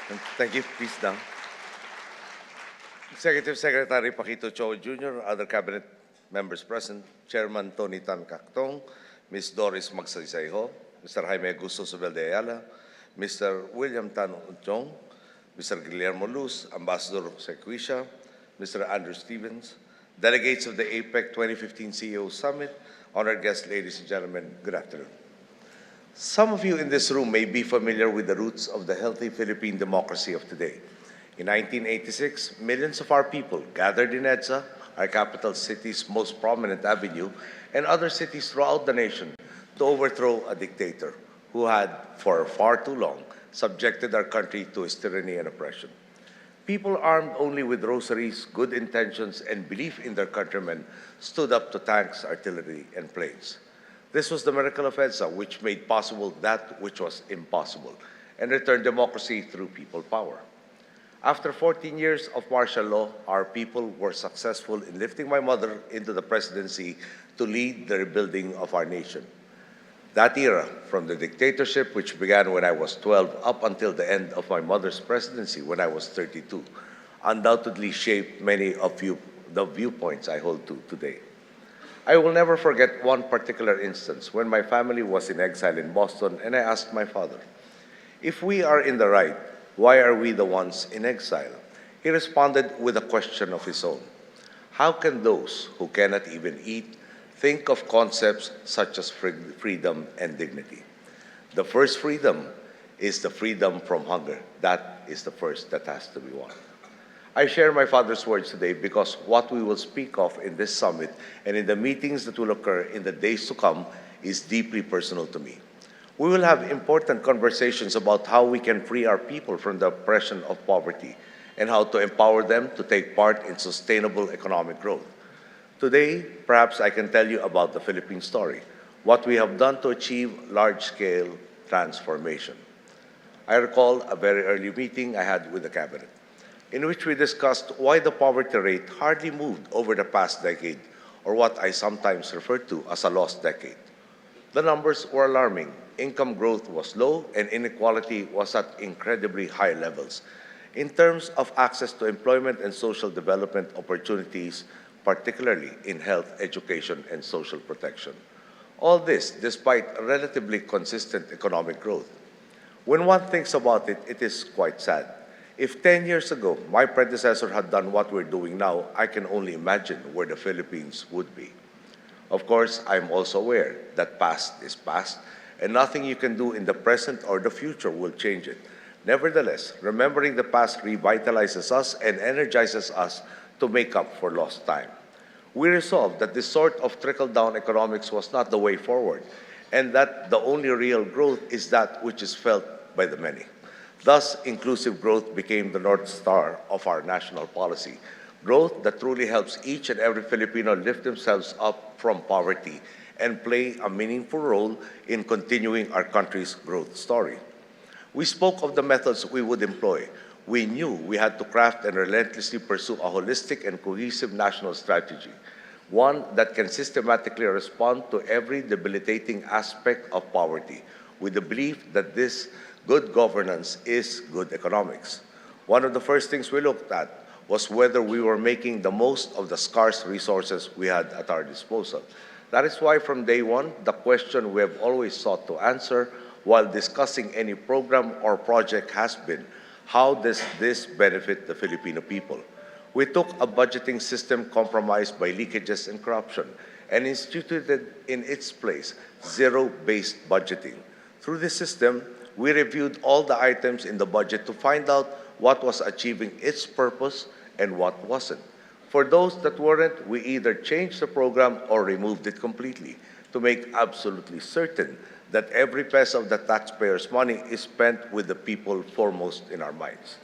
Thank you. Please down. Executive Secretary Paquito Cho Jr., other cabinet members present, Chairman Tony Tan Cactong, Ms. Doris Magsaysayho, Mr. Jaime Augusto Sobel de Ayala, Mr. William Tan Unchong, Mr. Guillermo Luz, Ambassador Sequisha, Mr. Andrew Stevens, delegates of the APEC 2015 CEO Summit, honored guests, ladies and gentlemen, good afternoon. Some of you in this room may be familiar with the roots of the healthy Philippine democracy of today. In 1986, millions of our people gathered in EDSA, our capital city's most prominent avenue, and other cities throughout the nation to overthrow a dictator who had, for far too long, subjected our country to his tyranny and oppression. People armed only with rosaries, good intentions, and belief in their countrymen stood up to tanks, artillery, and planes. This was the miracle of EDSA, which made possible that which was impossible, and returned democracy through people power. After 14 years of martial law, our people were successful in lifting my mother into the presidency to lead the rebuilding of our nation. That era, from the dictatorship which began when I was 12 up until the end of my mother's presidency when I was 32, undoubtedly shaped many of the viewpoints I hold to today. I will never forget one particular instance when my family was in exile in Boston and I asked my father, "If we are in the right, why are we the ones in exile?" He responded with a question of his own. How can those who cannot even eat think of concepts such as freedom and dignity? The first freedom is the freedom from hunger. That is the first that has to be won. I share my father's words today because what we will speak of in this summit and in the meetings that will occur in the days to come is deeply personal to me. We will have important conversations about how we can free our people from the oppression of poverty and how to empower them to take part in sustainable economic growth. Today, perhaps I can tell you about the Philippine story, what we have done to achieve large-scale transformation. I recall a very early meeting I had with the cabinet, in which we discussed why the poverty rate hardly moved over the past decade, or what I sometimes refer to as a lost decade. The numbers were alarming. Income growth was low and inequality was at incredibly high levels. In terms of access to employment and social development opportunities, particularly in health, education, and social protection. All this despite relatively consistent economic growth. When one thinks about it, it is quite sad. If 10 years ago my predecessor had done what we're doing now, I can only imagine where the Philippines would be. Of course, I'm also aware that past is past, and nothing you can do in the present or the future will change it. Nevertheless, remembering the past revitalizes us and energizes us to make up for lost time. We resolved that this sort of trickle-down economics was not the way forward, and that the only real growth is that which is felt by the many. Thus, inclusive growth became the North Star of our national policy. Growth that truly helps each and every Filipino lift themselves up from poverty and play a meaningful role in continuing our country's growth story. We spoke of the methods we would employ. We knew we had to craft and relentlessly pursue a holistic and cohesive national strategy, one that can systematically respond to every debilitating aspect of poverty, with the belief that this good governance is good economics. One of the first things we looked at was whether we were making the most of the scarce resources we had at our disposal. That is why from day one, the question we have always sought to answer while discussing any program or project has been, how does this benefit the Filipino people? We took a budgeting system compromised by leakages and corruption and instituted in its place zero-based budgeting. Through this system, we reviewed all the items in the budget to find out what was achieving its purpose and what wasn't. For those that weren't, we either changed the program or removed it completely to make absolutely certain that every peso of the taxpayers' money is spent with the people foremost in our minds.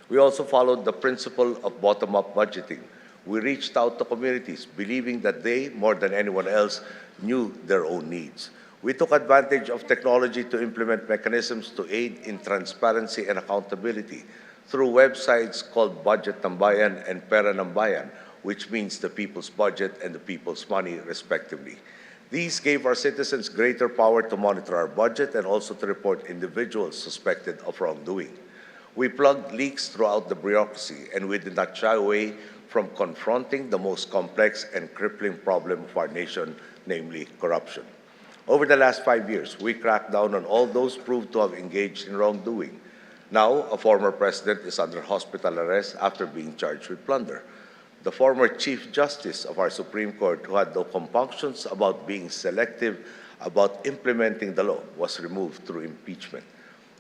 We also followed the principle of bottom-up budgeting. We reached out to communities, believing that they, more than anyone else, knew their own needs. We took advantage of technology to implement mechanisms to aid in transparency and accountability through websites called Budget ng Bayan and Pera ng Bayan, which means the people's budget and the people's money, respectively. These gave our citizens greater power to monitor our budget and also to report individuals suspected of wrongdoing. We plugged leaks throughout the bureaucracy, and we did not shy away from confronting the most complex and crippling problem of our nation, namely corruption. Over the last 5 years, we cracked down on all those proved to have engaged in wrongdoing. Now, a former president is under hospital arrest after being charged with plunder. The former Chief Justice of our Supreme Court, who had no compunctions about being selective about implementing the law, was removed through impeachment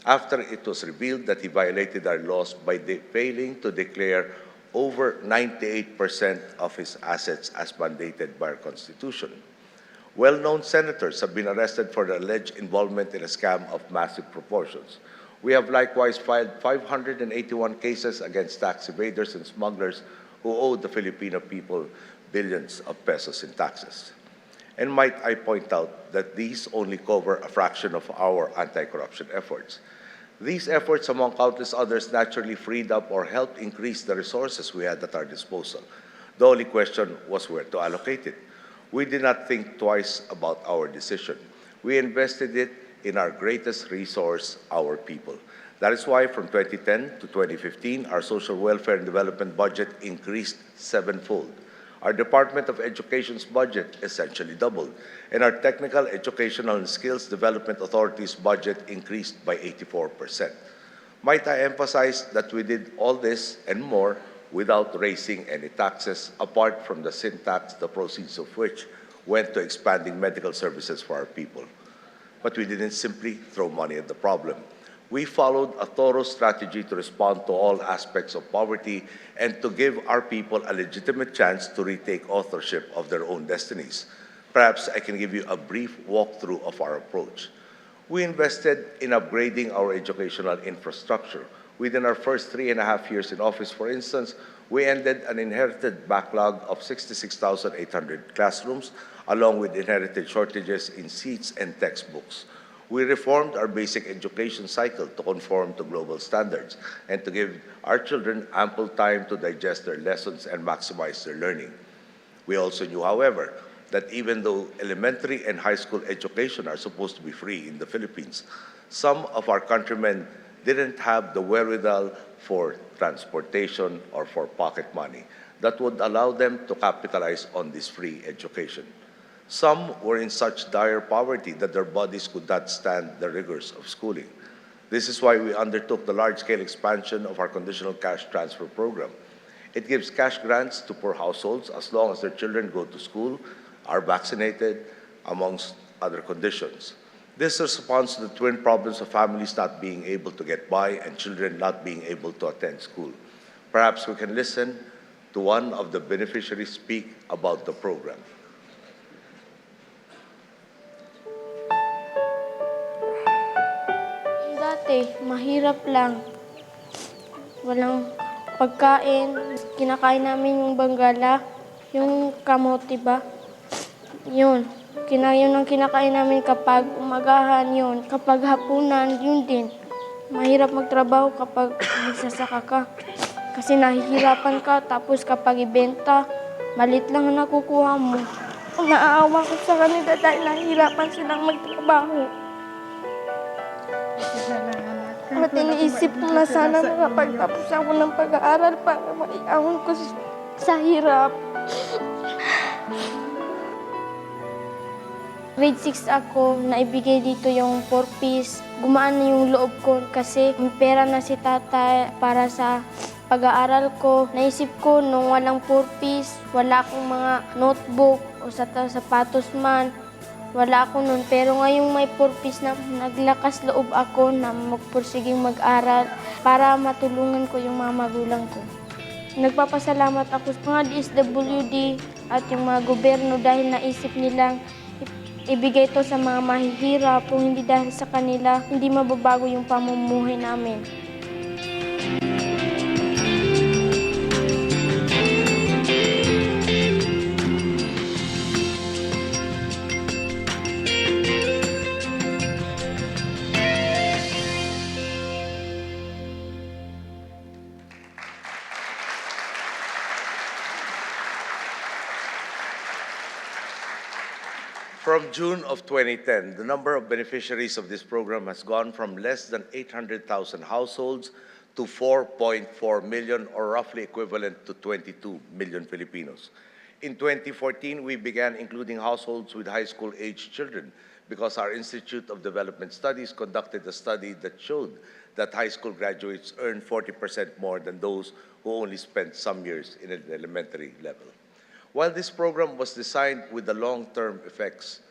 after it was revealed that he violated our laws by failing to declare over 98% of his assets as mandated by our Constitution. Well-known senators have been arrested for their alleged involvement in a scam of massive proportions. We have likewise filed 581 cases against tax evaders and smugglers who owe the Filipino people billions of pesos in taxes. And might I point out that these only cover a fraction of our anti-corruption efforts. These efforts, among countless others, naturally freed up or helped increase the resources we had at our disposal. The only question was where to allocate it. We did not think twice about our decision. We invested it in our greatest resource, our people. That is why from 2010 to 2015, our social welfare and development budget increased sevenfold. Our Department of Education's budget essentially doubled, and our Technical Educational and Skills Development Authority's budget increased by 84%. Might I emphasize that we did all this and more without raising any taxes, apart from the sin tax, the proceeds of which went to expanding medical services for our people. But we didn't simply throw money at the problem. We followed a thorough strategy to respond to all aspects of poverty and to give our people a legitimate chance to retake authorship of their own destinies. Perhaps I can give you a brief walkthrough of our approach. We invested in upgrading our educational infrastructure. Within our first 3.5 years in office, for instance, we ended an inherited backlog of 66,800 classrooms, along with inherited shortages in seats and textbooks. We reformed our basic education cycle to conform to global standards and to give our children ample time to digest their lessons and maximize their learning. We also knew, however, that even though elementary and high school education are supposed to be free in the Philippines, some of our countrymen didn't have the wherewithal for transportation or for pocket money that would allow them to capitalize on this free education. Some were in such dire poverty that their bodies could not stand the rigors of schooling. This is why we undertook the large-scale expansion of our conditional cash transfer program. It gives cash grants to poor households as long as their children go to school, are vaccinated, amongst other conditions. This responds to the twin problems of families not being able to get by and children not being able to attend school. Perhaps we can listen to one of the beneficiaries speak about the program. Dati, mahirap lang. Walang pagkain. Kinakain namin yung banggala, yung kamote ba? Yun. Yun ang kinakain namin kapag umagahan yun. Kapag hapunan, yun din. Mahirap magtrabaho kapag nagsasaka ka. Kasi nahihirapan ka, tapos kapag ibenta, malit lang ang nakukuha mo. Naaawa ko sa kanila dahil nahihirapan silang magtrabaho. At iniisip ko na sana makapagtapos ako ng pag-aaral para maiahon ko sa hirap. Grade 6 ako, naibigay dito yung 4-piece. Gumaan na yung loob ko kasi may pera na si tatay para sa pag-aaral ko. Naisip ko nung walang 4-piece, wala akong mga notebook o sapatos man. Wala ako nun. Pero ngayong may 4-piece na, naglakas loob ako na magpursiging mag-aral para matulungan ko yung mga magulang ko. Nagpapasalamat ako sa mga DSWD at yung mga gobyerno dahil naisip nilang ibigay to sa mga mahihirap. Kung hindi dahil sa kanila, hindi mababago yung pamumuhay namin. From June of 2010, the number of beneficiaries of this program has gone from less than 800,000 households to 4.4 million, or roughly equivalent to 22 million Filipinos. In 2014, we began including households with high school-aged children because our Institute of Development Studies conducted a study that showed that high school graduates earn 40% more than those who only spent some years in an elementary level. While this program was designed with the long-term effects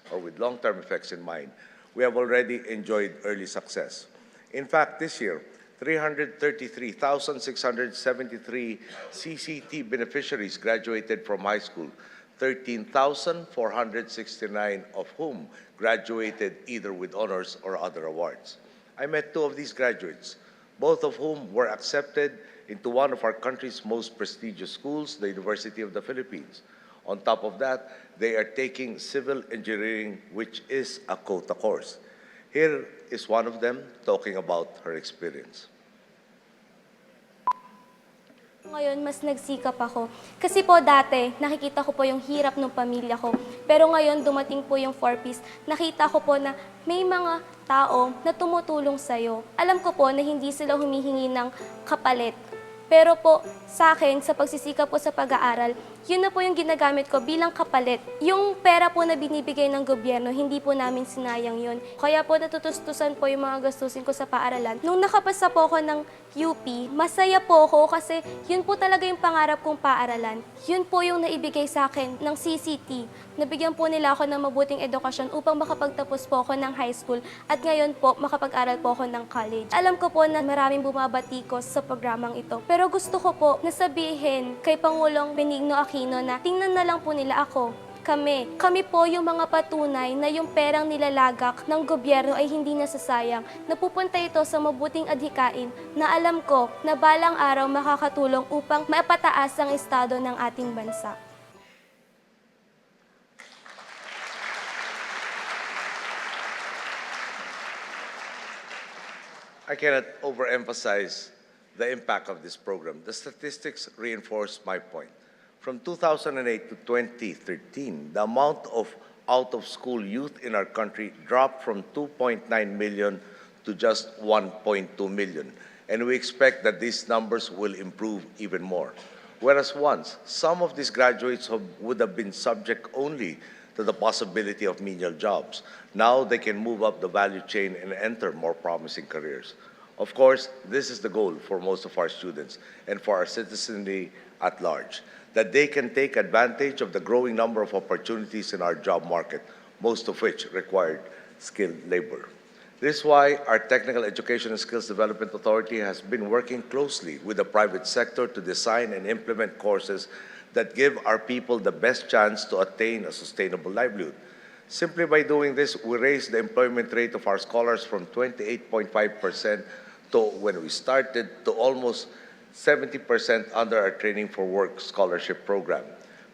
in mind, we have already enjoyed early success. In fact, this year, 333,673 CCT beneficiaries graduated from high school, 13,469 of whom graduated either with honors or other awards. I met two of these graduates, both of whom were accepted into one of our country's most prestigious schools, the University of the Philippines. On top of that, they are taking civil engineering, which is a quota course. Here is one of them talking about her experience. Ngayon, mas nagsikap ako. Kasi po dati, nakikita ko po yung hirap ng pamilya ko. Pero ngayon, dumating po yung 4Ps, nakita ko po na may mga tao na tumutulong sa'yo. Alam ko po na hindi sila humihingi ng kapalit. Pero po, sa akin, sa pagsisikap po sa pag-aaral, yun na po yung ginagamit ko bilang kapalit. Yung pera po na binibigay ng gobyerno, hindi po namin sinayang yun. Kaya po natutustusan po yung mga gastusin ko sa paaralan. Nung nakapasa po ako ng UP, masaya po ako kasi yun po talaga yung pangarap kong paaralan. Yun po yung naibigay sa akin ng CCT. Nabigyan po nila ako ng mabuting edukasyon upang makapagtapos po ako ng high school at ngayon po makapag-aral po ako ng college. Alam ko po na maraming bumabatikos sa programang ito. Pero gusto ko po na sabihin kay Pangulong Benigno Aquino na tingnan na lang po nila ako. Kami po yung mga patunay na yung perang nilalagak ng gobyerno ay hindi nasasayang. Napupunta ito sa mabuting adhikain na alam ko na balang araw makakatulong upang maipataas ang estado ng ating bansa. I cannot overemphasize the impact of this program. The statistics reinforce my point. From 2008 to 2013, the amount of out-of-school youth in our country dropped from 2.9 million to just 1.2 million. And we expect that these numbers will improve even more. Whereas once, some of these graduates would have been subject only to the possibility of menial jobs. Now they can move up the value chain and enter more promising careers. Of course, this is the goal for most of our students and for our citizenry at large, that they can take advantage of the growing number of opportunities in our job market, most of which required skilled labor. This is why our Technical Education and Skills Development Authority has been working closely with the private sector to design and implement courses that give our people the best chance to attain a sustainable livelihood. Simply by doing this, we raised the employment rate of our scholars from 28.5% to when we started to almost 70% under our Training for Work scholarship program.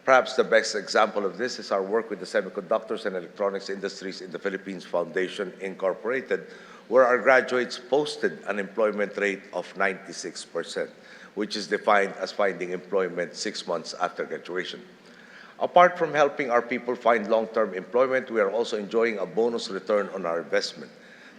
Perhaps the best example of this is our work with the Semiconductors and Electronics Industries in the Philippines Foundation, Incorporated, where our graduates posted an employment rate of 96%, which is defined as finding employment 6 months after graduation. Apart from helping our people find long-term employment, we are also enjoying a bonus return on our investment.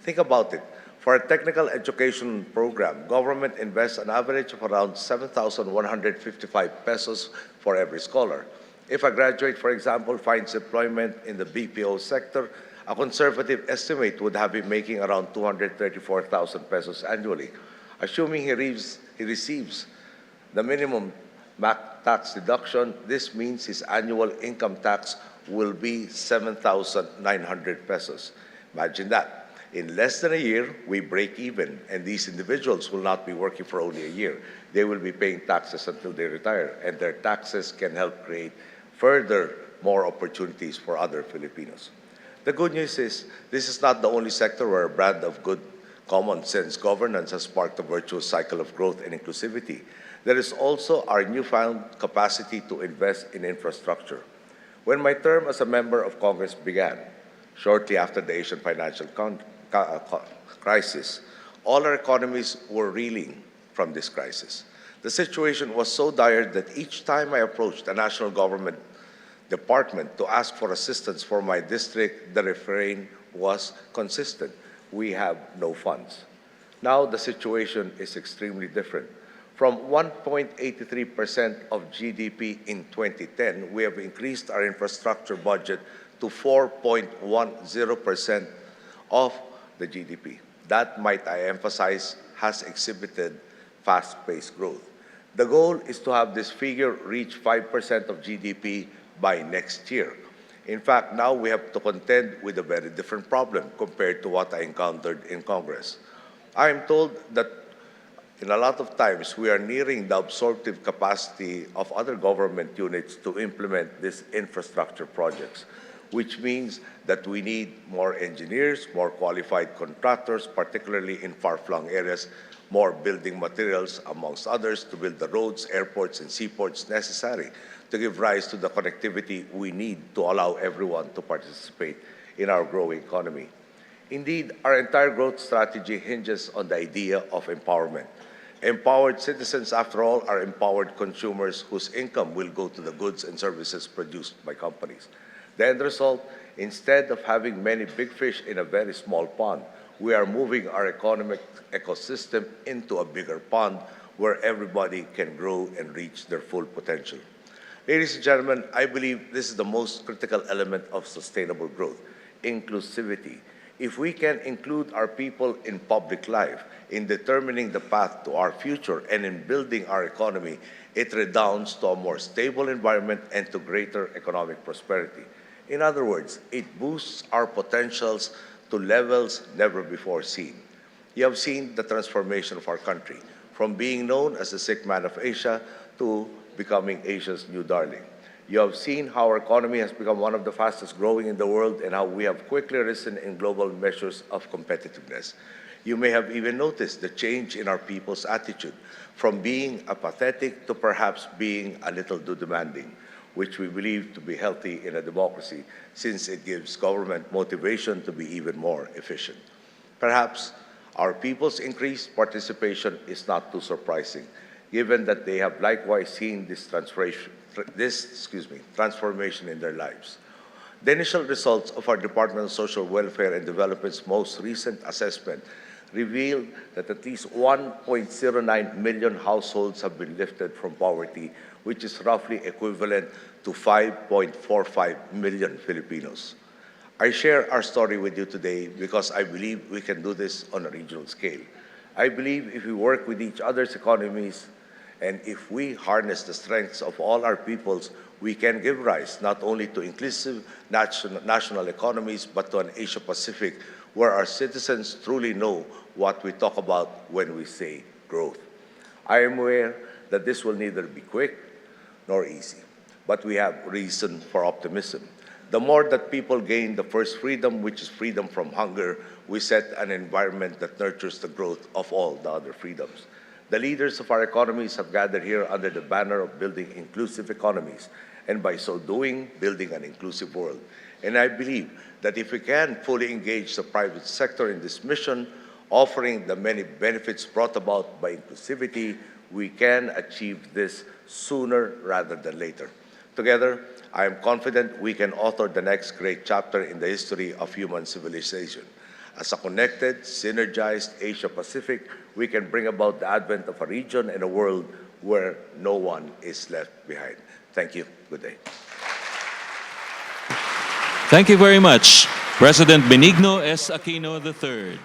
Think about it. For a technical education program, government invests an average of around 7,155 pesos for every scholar. If a graduate, for example, finds employment in the BPO sector, a conservative estimate would have him making around 234,000 pesos annually. Assuming he receives the minimum tax deduction, this means his annual income tax will be 7,900 pesos. Imagine that. In less than a year, we break even, and these individuals will not be working for only a year. They will be paying taxes until they retire, and their taxes can help create further more opportunities for other Filipinos. The good news is, this is not the only sector where a brand of good common sense governance has sparked a virtuous cycle of growth and inclusivity. There is also our newfound capacity to invest in infrastructure. When my term as a member of Congress began, shortly after the Asian financial crisis, all our economies were reeling from this crisis. The situation was so dire that each time I approached a national government department to ask for assistance for my district, the refrain was consistent: we have no funds. Now the situation is extremely different. From 1.83% of GDP in 2010, we have increased our infrastructure budget to 4.10% of the GDP. That, might I emphasize, has exhibited fast-paced growth. The goal is to have this figure reach 5% of GDP by next year. In fact, now we have to contend with a very different problem compared to what I encountered in Congress. I am told that in a lot of times we are nearing the absorptive capacity of other government units to implement these infrastructure projects, which means that we need more engineers, more qualified contractors, particularly in far-flung areas, more building materials, amongst others, to build the roads, airports, and seaports necessary to give rise to the connectivity we need to allow everyone to participate in our growing economy. Indeed, our entire growth strategy hinges on the idea of empowerment. Empowered citizens, after all, are empowered consumers whose income will go to the goods and services produced by companies. The end result, instead of having many big fish in a very small pond, we are moving our economic ecosystem into a bigger pond where everybody can grow and reach their full potential. Ladies and gentlemen, I believe this is the most critical element of sustainable growth, inclusivity. If we can include our people in public life, in determining the path to our future, and in building our economy, it redounds to a more stable environment and to greater economic prosperity. In other words, it boosts our potentials to levels never before seen. You have seen the transformation of our country, from being known as the sick man of Asia to becoming Asia's new darling. You have seen how our economy has become one of the fastest growing in the world and how we have quickly risen in global measures of competitiveness. You may have even noticed the change in our people's attitude, from being apathetic to perhaps being a little too demanding, which we believe to be healthy in a democracy, since it gives government motivation to be even more efficient. Perhaps our people's increased participation is not too surprising, given that they have likewise seen this transformation in their lives. The initial results of our Department of Social Welfare and Development's most recent assessment revealed that at least 1.09 million households have been lifted from poverty, which is roughly equivalent to 5.45 million Filipinos. I share our story with you today because I believe we can do this on a regional scale. I believe if we work with each other's economies and if we harness the strengths of all our peoples, we can give rise not only to inclusive national economies, but to an Asia-Pacific where our citizens truly know what we talk about when we say growth. I am aware that this will neither be quick nor easy, but we have reason for optimism. The more that people gain the first freedom, which is freedom from hunger, we set an environment that nurtures the growth of all the other freedoms. The leaders of our economies have gathered here under the banner of building inclusive economies, and by so doing, building an inclusive world. And I believe that if we can fully engage the private sector in this mission, offering the many benefits brought about by inclusivity, we can achieve this sooner rather than later. Together, I am confident we can author the next great chapter in the history of human civilization. As a connected, synergized Asia-Pacific, we can bring about the advent of a region and a world where no one is left behind. Thank you. Good day. Thank you very much, President Benigno Aquino III.